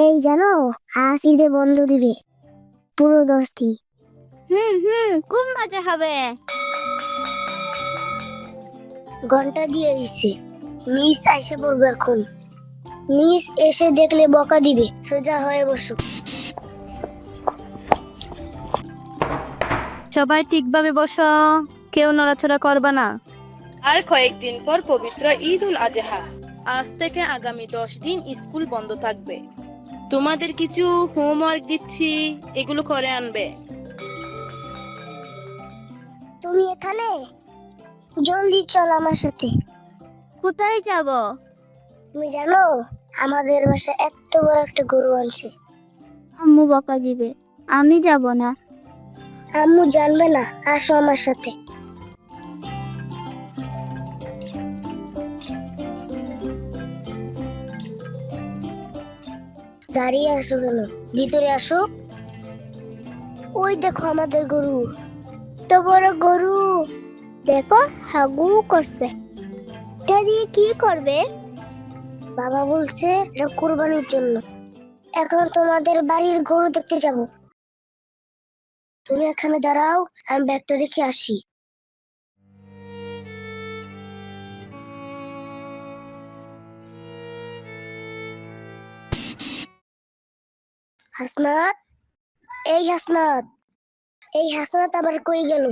এই জানো, আজ ঈদে বন্ধ দিবে পুরো 10 দিন। খুব মজা হবে। ঘন্টা দিয়ে দিছে, মিস এসে পড়বে এখন। মিস এসে দেখলে বকা দিবে, সোজা হয়ে বসো। সবাই ঠিকভাবে বসো, কেউ নড়াচড়া করবা না। আর কয়েকদিন পর পবিত্র ঈদ উল আজহা। আজ থেকে আগামী 10 দিন স্কুল বন্ধ থাকবে। তোমাদের কিছু হোমওয়ার্ক দিচ্ছি, এগুলো করে আনবে। তুমি এখানে? জলদি চল আমার সাথে। কোথায় যাব? তুমি জানো, আমাদের বাসায় এত বড় একটা গরু আনছে। আম্মু বকা দিবে, আমি যাব না। আম্মু জানবে না, আসো আমার সাথে। দাঁড়িয়ে আসো কেন? ভিতরে আসো। ওই দেখো আমাদের গরু, তো বড় গরু। দেখো, হাগু করছে। এটা দিয়ে কি করবে? বাবা বলছে এটা কুরবানির জন্য। এখন তোমাদের বাড়ির গরু দেখতে যাব। তুমি এখানে দাঁড়াও, আমি ব্যাগটা রেখে আসি। হাসনাত, এই হাসনাত, এই হাসনাত আবার কই গেল?